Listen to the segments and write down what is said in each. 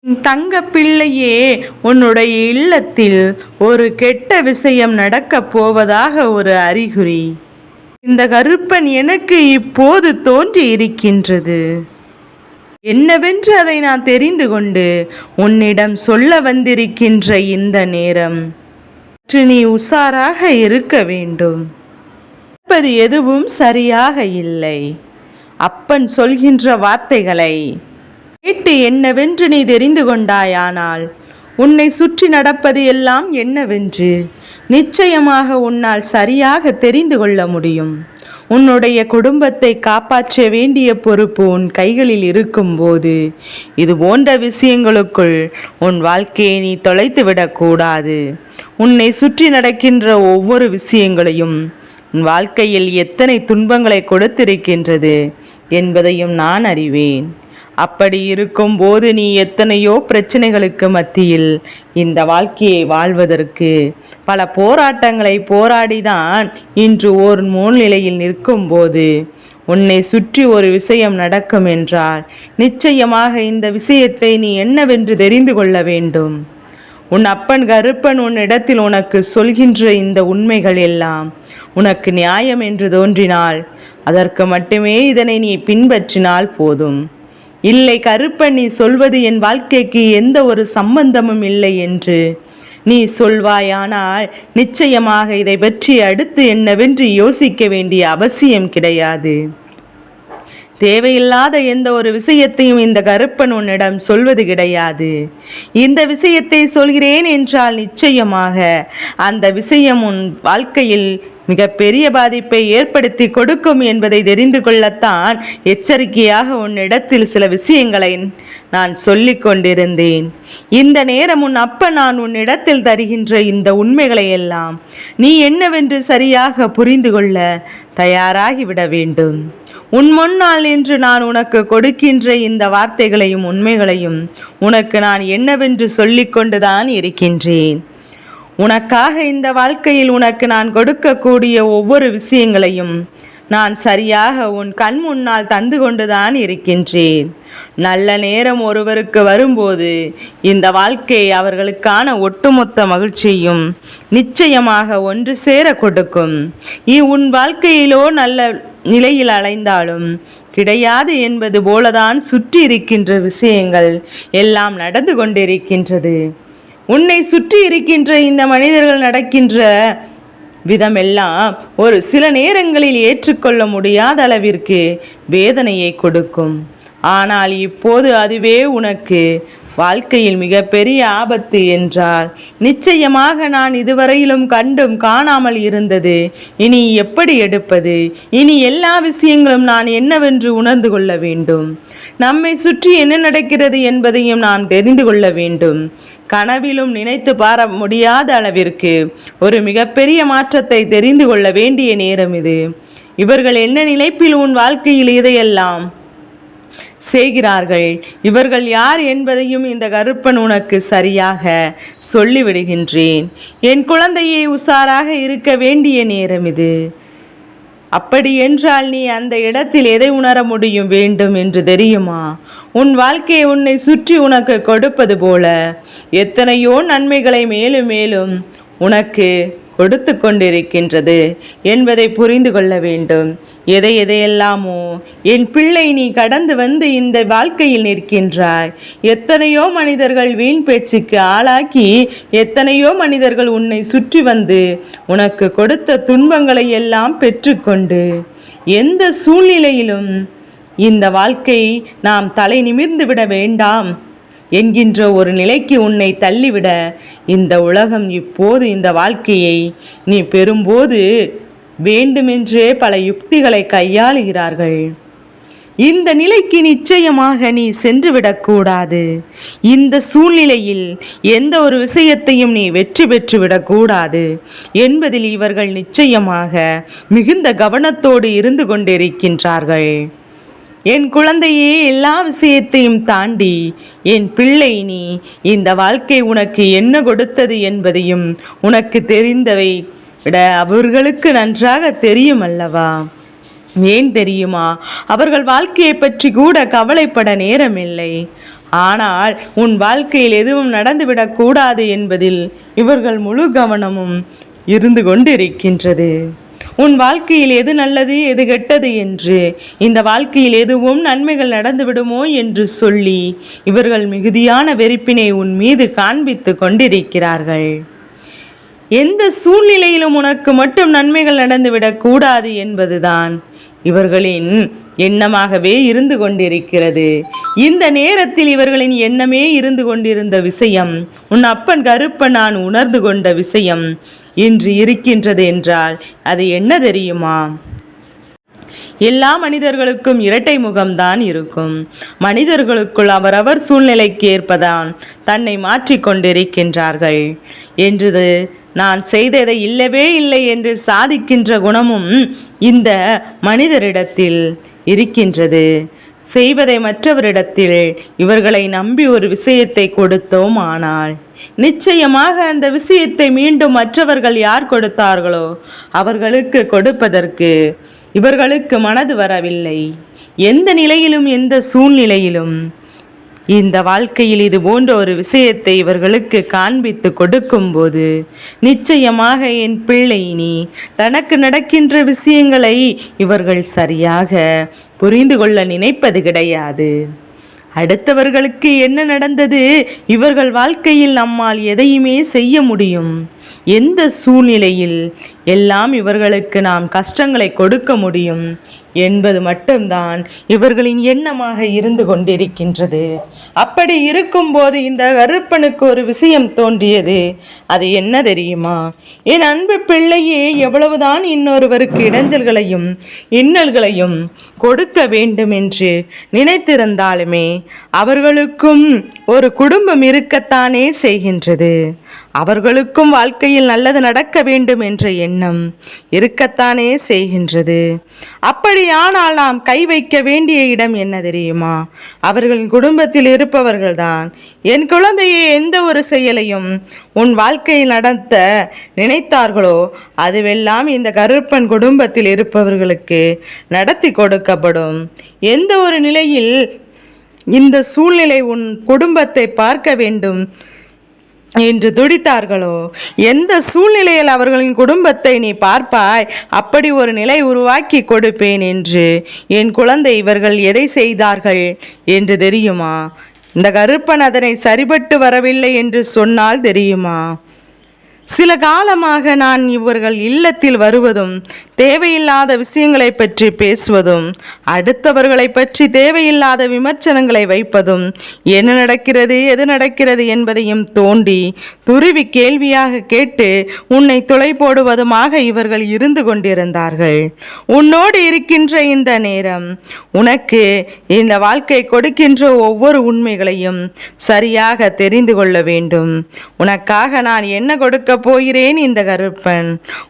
தங்க பிள்ளையே, உன்னுடைய இல்லத்தில் ஒரு கெட்ட விஷயம் நடக்கப் போவதாக ஒரு அறிகுறி இந்த கருப்பன் எனக்கு இப்போது தோன்றி இருக்கின்றது. என்னவென்று அதை நான் தெரிந்து கொண்டு உன்னிடம் சொல்ல வந்திருக்கின்ற இந்த நேரம் நீ உஷாராக இருக்க வேண்டும். எதுவும் சரியாக இல்லை. அப்பன் சொல்கின்ற வார்த்தைகளை கேட்டு என்னவென்று நீ தெரிந்து கொண்டாயானால் உன்னை சுற்றி நடப்பது எல்லாம் என்னவென்று நிச்சயமாக உன்னால் சரியாக தெரிந்து கொள்ள முடியும். உன்னுடைய குடும்பத்தை காப்பாற்ற வேண்டிய பொறுப்பு உன் கைகளில் இருக்கும்போது இது போன்ற விஷயங்களுக்குள் உன் வாழ்க்கையை நீ தொலைத்து விடக்கூடாது. உன்னை சுற்றி நடக்கின்ற ஒவ்வொரு விஷயங்களையும் உன் வாழ்க்கையில் எத்தனை துன்பங்களை கொடுத்திருக்கின்றது என்பதையும் நான் அறிவேன். அப்படி இருக்கும்போது நீ எத்தனையோ பிரச்சனைகளுக்கு மத்தியில் இந்த வாழ்க்கையை வாழ்வதற்கு பல போராட்டங்களை போராடிதான் இன்று ஒரு முன்னிலையில் நிற்கும்போது உன்னை சுற்றி ஒரு விஷயம் நடக்கும் என்றால் நிச்சயமாக இந்த விஷயத்தை நீ என்னவென்று தெரிந்து கொள்ள வேண்டும். உன் அப்பன் கருப்பன் உன்னிடத்தில் உனக்கு சொல்கின்ற இந்த உண்மைகள் எல்லாம் உனக்கு நியாயம் என்று தோன்றினால் அதற்கு மட்டுமே இதனை நீ பின்பற்றினால் போதும். இல்லை, கருப்பன் நீ சொல்வது என் வாழ்க்கைக்கு எந்த ஒரு சம்பந்தமும் இல்லை என்று நீ சொல்வாயானால் நிச்சயமாக இதை பற்றி அடுத்து என்னவென்று யோசிக்க வேண்டிய அவசியம் கிடையாது. தேவையில்லாத எந்த ஒரு விஷயத்தையும் இந்த கருப்பன் உன்னிடம் சொல்வது கிடையாது. இந்த விஷயத்தை சொல்கிறேன் என்றால் நிச்சயமாக அந்த விஷயம் உன் வாழ்க்கையில் மிக பெரிய பாதிப்பை ஏற்படுத்தி கொடுக்கும் என்பதை தெரிந்து கொள்ளத்தான் எச்சரிக்கையாக உன்னிடத்தில் சில விஷயங்களை நான் சொல்லிக் கொண்டிருந்தேன். இந்த நேரம் உன் அப்ப நான் உன்னிடத்தில் தருகின்ற இந்த உண்மைகளை எல்லாம் நீ என்னவென்று சரியாக புரிந்து கொள்ள தயாராகிவிட வேண்டும். உன் முன்னால் என்று நான் உனக்கு கொடுக்கின்ற இந்த வார்த்தைகளையும் உண்மைகளையும் உனக்கு நான் என்னவென்று சொல்லிக்கொண்டுதான் இருக்கின்றேன். உனக்காக இந்த வாழ்க்கையில் உனக்கு நான் கொடுக்கக்கூடிய ஒவ்வொரு விஷயங்களையும் நான் சரியாக உன் கண் முன்னால் தந்து கொண்டுதான் இருக்கின்றேன். நல்ல நேரம் ஒருவருக்கு வரும்போது இந்த வாழ்க்கை அவர்களுக்கான ஒட்டுமொத்த மகிழ்ச்சியும் நிச்சயமாக ஒன்று சேர கொடுக்கும். உன் வாழ்க்கையிலோ நல்ல நிலையில் அலைந்தாலும் கிடையாது என்பது போலதான் சுற்றி இருக்கின்ற விஷயங்கள் எல்லாம் நடந்து கொண்டிருக்கின்றது. உன்னை சுற்றி இருக்கின்ற இந்த மனிதர்கள் நடக்கின்ற விதமெல்லாம் ஒரு சில நேரங்களில் ஏற்றுக்கொள்ள முடியாத அளவிற்கு வேதனையை கொடுக்கும். ஆனால் இப்போது அதுவே உனக்கு வாழ்க்கையில் மிகப்பெரிய ஆபத்து என்றால் நிச்சயமாக நான் இதுவரையிலும் கண்டும் காணாமல் இருந்தது இனி எப்படி எடுப்பது? இனி எல்லா விஷயங்களும் நான் என்னவென்று உணர்ந்து கொள்ள வேண்டும். நம்மை சுற்றி என்ன நடக்கிறது என்பதையும் நாம் தெரிந்து கொள்ள வேண்டும். கனவிலும் நினைத்து பார முடியாத அளவிற்கு ஒரு மிகப்பெரிய மாற்றத்தை தெரிந்து கொள்ள வேண்டிய நேரம் இது. இவர்கள் என்ன நினைப்பில் உன் வாழ்க்கையில் இதையெல்லாம் செய்கிறார்கள், இவர்கள் யார் என்பதையும் இந்த கருப்பன் உனக்கு சரியாக சொல்லிவிடுகின்றேன். என் குழந்தையை உஷாராக இருக்க வேண்டிய நேரம் இது. அப்படி என்றால் நீ அந்த இடத்தில் எதை உணர வேண்டும் என்று தெரியுமா? உன் வாழ்க்கையை உன்னை சுற்றி உனக்கு கொடுப்பது போல எத்தனையோ நன்மைகளை மேலும் மேலும் உனக்கு கொடுத்து கொண்டிருக்கின்றது என்பதை புரிந்து கொள்ள வேண்டும். எதையெல்லாமோ என் பிள்ளை நீ கடந்து வந்து இந்த வாழ்க்கையில் நிற்கின்றாய். எத்தனையோ மனிதர்கள் வீண் பேச்சுக்கு ஆளாக்கி எத்தனையோ மனிதர்கள் உன்னை சுற்றி வந்து உனக்கு கொடுத்த துன்பங்களை எல்லாம் பெற்றுக்கொண்டு எந்த சூழ்நிலையிலும் இந்த வாழ்க்கை நாம் தலை நிமிர்ந்து விட வேண்டாம் என்கின்ற ஒரு நிலைக்கு உன்னை தள்ளிவிட இந்த உலகம் இப்போது இந்த வாழ்க்கையை நீ பெறும்போது வேண்டுமென்றே பல யுக்திகளை கையாளுகிறார்கள். இந்த நிலைக்கு நிச்சயமாக நீ சென்றுவிடக்கூடாது. இந்த சூழ்நிலையில் எந்த ஒரு விஷயத்தையும் நீ வெற்றி பெற்றுவிடக்கூடாது என்பதில் இவர்கள் நிச்சயமாக மிகுந்த கவனத்தோடு இருந்து கொண்டிருக்கின்றார்கள். என் குழந்தையே, எல்லா விஷயத்தையும் தாண்டி என் பிள்ளை நீ இந்த வாழ்க்கை உனக்கு என்ன கொடுத்தது என்பதையும் உனக்கு தெரிந்தவை விட அவர்களுக்கு நன்றாக தெரியும் அல்லவா? ஏன் தெரியுமா? அவர்கள் வாழ்க்கையை பற்றி கூட கவலைப்பட நேரமில்லை. ஆனால் உன் வாழ்க்கையில் எதுவும் நடந்துவிடக் கூடாது என்பதில் இவர்கள் முழு கவனமும் இருந்து கொண்டிருக்கின்றது. உன் வாழ்க்கையில் எது நல்லது எது கெட்டது என்று, இந்த வாழ்க்கையில் எதுவும் நன்மைகள் நடந்துவிடுமோ என்று சொல்லி இவர்கள் மிகுதியான வெறுப்பினை உன் மீது காண்பித்து கொண்டிருக்கிறார்கள். எந்த சூழ்நிலையிலும் உனக்கு மட்டும் நன்மைகள் நடந்துவிடக் கூடாது என்பதுதான் இவர்களின் எண்ணமாகவே இருந்து கொண்டிருக்கிறது. இந்த நேரத்தில் இவர்களின் எண்ணமே இருந்து கொண்டிருந்த விஷயம், உன் அப்பன் கருப்பன் நான் உணர்ந்து கொண்ட விஷயம் இன்று இருக்கின்றது என்றால் அது என்ன தெரியுமா? எல்லா மனிதர்களுக்கும் இரட்டை முகம்தான் இருக்கும். மனிதர்களுக்குள் அவரவர் சூழ்நிலைக்கு ஏற்பதான் தன்னை மாற்றிக்கொண்டிருக்கின்றார்கள் என்று நான் செய்ததை இல்லவே இல்லை என்று சாதிக்கின்ற குணமும் இந்த மனிதரிடத்தில் இருக்கின்றது. செய்வதை மற்றவரிடத்தில் இவர்களை நம்பி ஒரு விஷயத்தை கொடுத்தோம், ஆனால் நிச்சயமாக அந்த விஷயத்தை மீண்டும் மற்றவர்கள் யார் கொடுத்தார்களோ அவர்களுக்கு கொடுப்பதற்கு இவர்களுக்கு மனது வரவில்லை. எந்த நிலையிலும் எந்த சூழ்நிலையிலும் இந்த வாழ்க்கையில் இது போன்ற ஒரு விஷயத்தை இவர்களுக்கு காண்பித்து கொடுக்கும்போது நிச்சயமாக என் பிள்ளை நீ தனக்கு நடக்கின்ற விஷயங்களை இவர்கள் சரியாக புரிந்து கொள்ள நினைப்பது கிடையாது. அடுத்தவர்களுக்கு என்ன நடந்தது, இவர்கள் வாழ்க்கையில் நம்மால் எதையுமே செய்ய முடியும், எந்த சூழ்நிலையில் எல்லாம் இவர்களுக்கு நாம் கஷ்டங்களை கொடுக்க முடியும் என்பது மட்டும்தான் இவர்களின் எண்ணமாக இருந்து கொண்டிருக்கின்றது. அப்படி இருக்கும்போது இந்த கருப்பனுக்கு ஒரு விஷயம் தோன்றியது. அது என்ன தெரியுமா? என் அன்பு பிள்ளையே, எவ்வளவுதான் இன்னொருவருக்கு இடைஞ்சல்களையும் இன்னல்களையும் கொடுக்க வேண்டும் என்று நினைத்திருந்தாலுமே அவர்களுக்கும் ஒரு குடும்பம் இருக்கத்தானே செய்கின்றது. அவர்களுக்கும் வாழ்க்கையில் நல்லது நடக்க வேண்டும் என்ற எண்ணம் இருக்கத்தானே செய்கின்றது. அப்படியானால் நாம் கை வைக்க வேண்டிய இடம் என்ன தெரியுமா? அவர்களின் குடும்பத்தில் இருப்பவர்கள்தான். என் குழந்தையை எந்த ஒரு செயலையும் உன் வாழ்க்கையில் நடத்த நினைத்தார்களோ அதுவெல்லாம் இந்த கருப்பன் குடும்பத்தில் இருப்பவர்களுக்கு நடத்தி கொடுக்கப்படும். எந்த ஒரு நிலையில் இந்த சூழ்நிலை உன் குடும்பத்தை பார்க்க வேண்டும் என்று துடித்தார்களோ, எந்த சூழ்நிலையில் அவர்களின் குடும்பத்தை நீ பார்ப்பாய் அப்படி ஒரு நிலை உருவாக்கி கொடுப்பேன் என்று என் குழந்தை இவர்கள் எதை செய்தார்கள் என்று தெரியுமா? இந்த கருப்பன் அதனை சரிபட்டு வரவில்லை என்று சொன்னால் தெரியுமா? சில காலமாக நான் இவர்கள் இல்லத்தில் வருவதும் தேவையில்லாத விஷயங்களை பற்றி பேசுவதும் அடுத்தவர்களை பற்றி தேவையில்லாத விமர்சனங்களை வைப்பதும் என்ன நடக்கிறது எது நடக்கிறது என்பதையும் தோண்டி துருவி கேள்வியாக கேட்டு உன்னை துளை போடுவதுமாக இவர்கள் இருந்து கொண்டிருந்தார்கள். உன்னோடு இருக்கின்ற இந்த நேரம் உனக்கு இந்த வாழ்க்கை கொடுக்கின்ற ஒவ்வொரு உண்மைகளையும் சரியாக தெரிந்து கொள்ள வேண்டும். உனக்காக நான் என்ன கொடுக்க போகிறேன் இந்த கருப்பன்,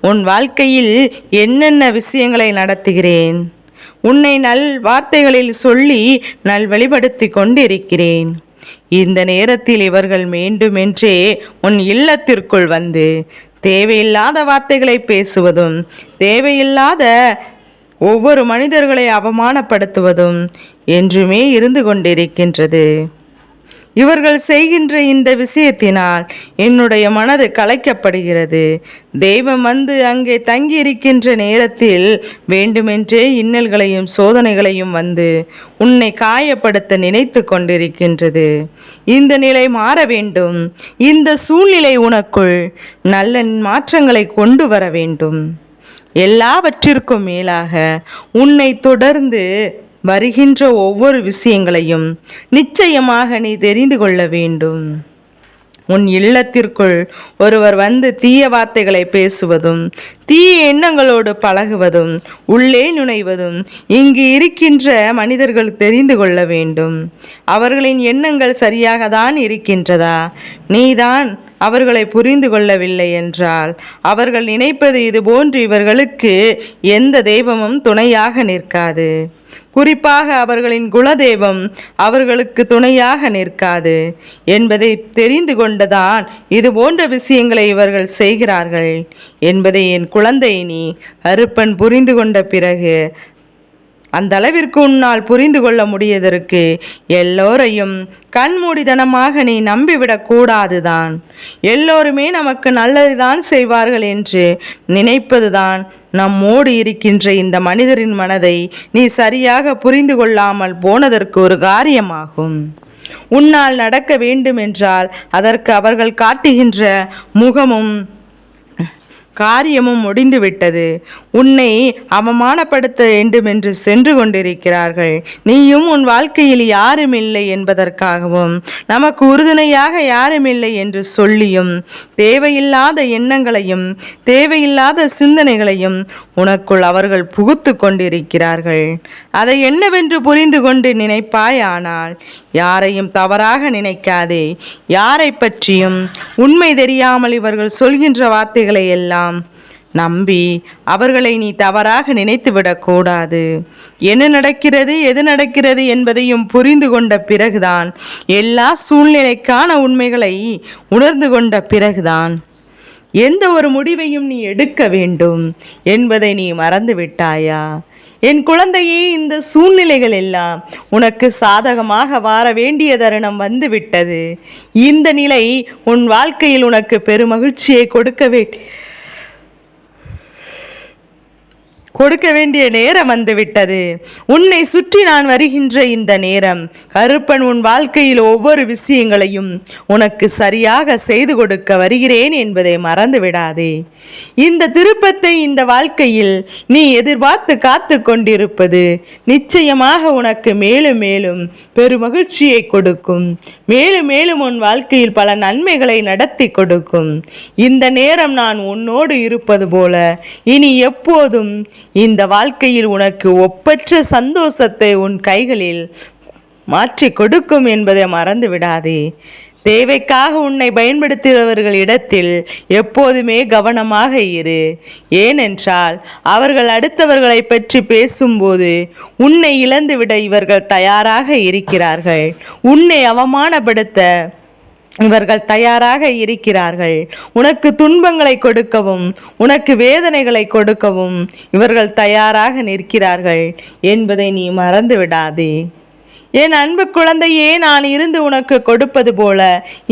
உன் வாழ்க்கையில் என்னென்ன விஷயங்களை நடத்துகிறேன், உன்னை நல் வார்த்தைகளில் சொல்லி நல்வழிப்படுத்தி கொண்டிருக்கிறேன். இந்த நேரத்தில் இவர்கள் வேண்டுமென்றே உன் இல்லத்திற்குள் வந்து தேவையில்லாத வார்த்தைகளை பேசுவதும் தேவையில்லாத ஒவ்வொரு மனிதர்களை அவமானப்படுத்துவதும் என்றுமே இருந்து கொண்டிருக்கின்றது. இவர்கள் செய்கின்ற இந்த விஷயத்தினால் என்னுடைய மனது கலைக்கப்படுகிறது. தெய்வம் வந்து அங்கே தங்கி இருக்கின்ற நேரத்தில் வேண்டுமென்றே இன்னல்களையும் சோதனைகளையும் வந்து உன்னை காயப்படுத்த நினைத்து கொண்டிருக்கின்றது. இந்த நிலை மாற வேண்டும். இந்த சூழ்நிலை உனக்குள் நல்ல மாற்றங்களை கொண்டு வர வேண்டும். எல்லாவற்றிற்கும் மேலாக உன்னை தொடர்ந்து வருகின்ற ஒவ்வொரு விஷயங்களையும் நிச்சயமாக நீ தெரிந்து கொள்ள வேண்டும். உன் இல்லத்திற்குள் ஒருவர் வந்து தீய வார்த்தைகளை பேசுவதும் தீய எண்ணங்களோடு பழகுவதும் உள்ளே நுழைவதும் இங்கு இருக்கின்ற மனிதர்கள் தெரிந்து கொள்ள வேண்டும். அவர்களின் எண்ணங்கள் சரியாக தான் இருக்கின்றதா? நீதான் அவர்களை புரிந்து கொள்ளவில்லை என்றால் அவர்கள் நினைப்பது இதுபோன்று இவர்களுக்கு எந்த தெய்வமும் துணையாக நிற்காது. குறிப்பாக அவர்களின் குலதெய்வம் அவர்களுக்கு துணையாக நிற்காது என்பதை தெரிந்து கொண்டுதான் இது போன்ற விஷயங்களை இவர்கள் செய்கிறார்கள் என்பதை என் குழந்தை நீ கருப்பன் புரிந்து கொண்ட பிறகு அந்த அளவிற்கு உன்னால் புரிந்து கொள்ள முடியதற்கு எல்லோரையும் கண்மூடித்தனமாக நீ நம்பிவிடக் கூடாதுதான். எல்லோருமே நமக்கு நல்லதுதான் செய்வார்கள் என்று நினைப்பதுதான் நம்மோடு இருக்கின்ற இந்த மனிதரின் மனதை நீ சரியாக புரிந்து கொள்ளாமல் போனதற்கு ஒரு காரியமாகும். உன்னால் நடக்க வேண்டுமென்றால் அதற்கு அவர்கள் காட்டுகின்ற முகமும் காரியமும் முடிந்துவிட்டது. உன்னை அவமானப்படுத்த வேண்டும் என்று சென்று கொண்டிருக்கிறார்கள். நீயும் உன் வாழ்க்கையில் யாரும் இல்லை என்பதற்காகவும் நமக்கு உறுதுணையாக யாரும் இல்லை என்று சொல்லியும் தேவையில்லாத எண்ணங்களையும் தேவையில்லாத சிந்தனைகளையும் உனக்குள் அவர்கள் புகுத்து கொண்டிருக்கிறார்கள். அதை என்னவென்று புரிந்து கொண்டு நினைப்பாயானால் யாரையும் தவறாக நினைக்காதே. யாரை பற்றியும் உண்மை தெரியாமல் இவர்கள் சொல்கின்ற வார்த்தைகளை எல்லாம் நம்பி அவர்களை நீ தவறாக நினைத்துவிடக்கூடாது. என்ன நடக்கிறது எது நடக்கிறது என்பதையும் புரிந்து கொண்ட பிறகுதான், எல்லா சூழ்நிலைக்கான உண்மைகளை உணர்ந்து கொண்ட பிறகுதான் எந்த ஒரு முடிவையும் நீ எடுக்க வேண்டும் என்பதை நீ மறந்து விட்டாயா? என் குழந்தையே, இந்த சூழ்நிலைகள் எல்லாம் உனக்கு சாதகமாக வார வேண்டிய தருணம் வந்துவிட்டது. இந்த நிலை உன் வாழ்க்கையில் உனக்கு பெருமகிழ்ச்சியை கொடுக்க வேண்டிய நேரம் வந்துவிட்டது. உன்னை சுற்றி நான் வருகின்ற இந்த நேரம் கருப்பன் உன் வாழ்க்கையில் ஒவ்வொரு விஷயங்களையும் உனக்கு சரியாக செய்து கொடுக்க வருகிறேன் என்பதை மறந்து விடாதே. இந்த திருப்பத்தை இந்த வாழ்க்கையில் நீ எதிர்பார்த்து காத்து கொண்டிருப்பது நிச்சயமாக உனக்கு மேலும் மேலும் பெருமகிழ்ச்சியை கொடுக்கும். மேலும் மேலும் உன் வாழ்க்கையில் பல நன்மைகளை நடத்தி கொடுக்கும். இந்த நேரம் நான் உன்னோடு இருப்பது போல இனி எப்போதும் இந்த வாழ்க்கையில் உனக்கு ஒப்பற்ற சந்தோஷத்தை உன் கைகளில் மாற்றி கொடுக்கும் என்பதை மறந்து விடாதே. தேவைக்காக உன்னை பயன்படுத்துகிறவர்கள் இடத்தில் எப்போதுமே கவனமாக இரு. ஏனென்றால் அவர்கள் அடுத்தவர்களை பற்றி பேசும்போது உன்னை இழந்துவிட இவர்கள் தயாராக இருக்கிறார்கள். உன்னை அவமானப்படுத்த இவர்கள் தயாராக இருக்கிறார்கள். உனக்கு துன்பங்களை கொடுக்கவும் உனக்கு வேதனைகளை கொடுக்கவும் இவர்கள் தயாராக நிற்கிறார்கள் என்பதை நீ மறந்து விடாதே. என் அன்பு குழந்தையே, நான் இருந்து உனக்கு கொடுப்பது போல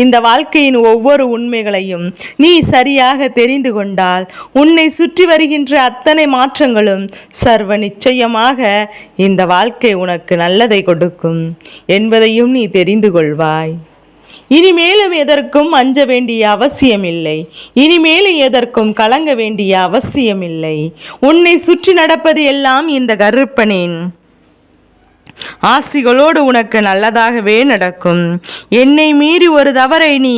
இந்த வாழ்க்கையின் ஒவ்வொரு உண்மைகளையும் நீ சரியாக தெரிந்து கொண்டால் உன்னை சுற்றி வருகின்ற அத்தனை மாற்றங்களும் சர்வ நிச்சயமாக இந்த வாழ்க்கை உனக்கு நல்லதை கொடுக்கும் என்பதையும் நீ தெரிந்து கொள்வாய். இனிமேலும் எதற்கும் அஞ்ச வேண்டிய அவசியமில்லை. இனிமேலும் எதற்கும் கலங்க வேண்டிய அவசியமில்லை. உன்னை சுற்றி நடப்பது எல்லாம் இந்த கருப்பனின் ஆசிகளோடு உனக்கு நல்லதாகவே நடக்கும். என்னை மீறி ஒரு தவறை நீ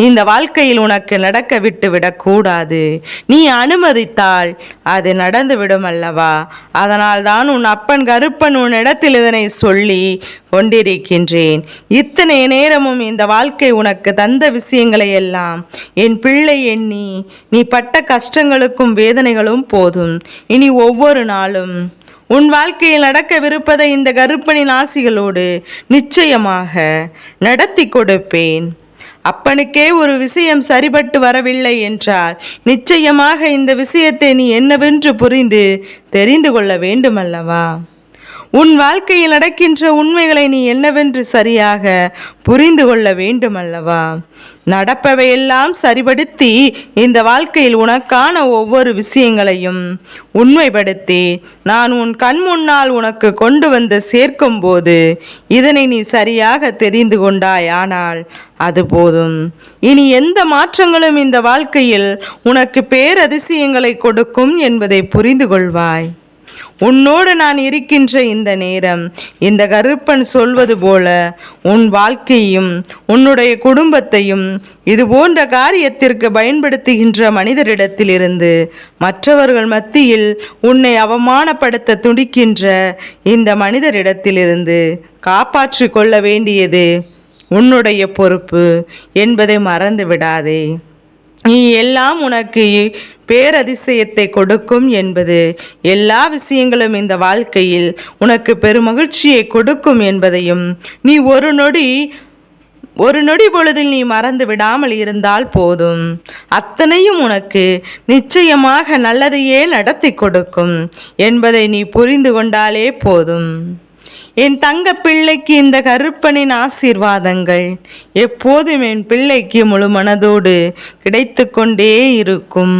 இந்த வாழ்க்கையில் உனக்கு நடக்க விட்டு விடக்கூடாது. நீ அனுமதித்தால் அது நடந்துவிடும் அல்லவா? அதனால் தான் உன் அப்பன் கருப்பன் உன்னிடத்தில் இதனை சொல்லி கொண்டிருக்கின்றேன். இத்தனை நேரமும் இந்த வாழ்க்கை உனக்கு தந்த விஷயங்களை எல்லாம் என் பிள்ளை எண்ணி நீ பட்ட கஷ்டங்களுக்கும் வேதனைகளும் போதும். இனி ஒவ்வொரு நாளும் உன் வாழ்க்கையில் நடக்கவிருப்பதை இந்த கருப்பனின் ஆசிகளோடு நிச்சயமாக நடத்தி கொடுப்பேன். அப்பனுக்கே ஒரு விஷயம் சரிபட்டு வரவில்லை என்றால் நிச்சயமாக இந்த விஷயத்தை நீ என்னவென்று புரிந்து தெரிந்து கொள்ள வேண்டுமல்லவா? உன் வாழ்க்கையில் நடக்கின்ற உண்மைகளை நீ என்னவென்று சரியாக புரிந்து கொள்ள வேண்டுமல்லவா? நடப்பவையெல்லாம் சரிபடுத்தி இந்த வாழ்க்கையில் உனக்கான ஒவ்வொரு விஷயங்களையும் உண்மைப்படுத்தி நான் உன் கண் முன்னால் உனக்கு கொண்டு வந்து சேர்க்கும் போது இதனை நீ சரியாக தெரிந்து கொண்டாயானால் அது போதும். இனி எந்த மாற்றங்களும் இந்த வாழ்க்கையில் உனக்கு பேரதிசயங்களை கொடுக்கும் என்பதை புரிந்து கொள்வாய். உன்னோடு நான் இருக்கின்ற இந்த நேரம் இந்த கருப்பன் சொல்வது போல உன் வாழ்க்கையும் உன்னுடைய குடும்பத்தையும் இது போன்ற காரியத்திற்கு பயன்படுத்துகின்ற மனிதரிடத்திலிருந்து மற்றவர்கள் மத்தியில் உன்னை அவமானப்படுத்த துடிக்கின்ற இந்த மனிதரிடத்திலிருந்து காப்பாற்றி கொள்ள வேண்டியது உன்னுடைய பொறுப்பு என்பதை மறந்து விடாதே. நீ எல்லாம் உனக்கு பேரதிசயத்தை கொடுக்கும் என்பது எல்லா விஷயங்களும் இந்த வாழ்க்கையில் உனக்கு பெருமகிழ்ச்சியை கொடுக்கும் என்பதையும் நீ ஒரு நொடி ஒரு நொடி பொழுதில் நீ மறந்து விடாமல் இருந்தால் போதும், அத்தனையும் உனக்கு நிச்சயமாக நல்லதையே நடத்தி கொடுக்கும் என்பதை நீ புரிந்து கொண்டாலே போதும். என் தங்க பிள்ளைக்கு இந்த கருப்பனின் ஆசீர்வாதங்கள் எப்போதும் என் பிள்ளைக்கு முழு மனதோடு கிடைத்து கொண்டே இருக்கும்.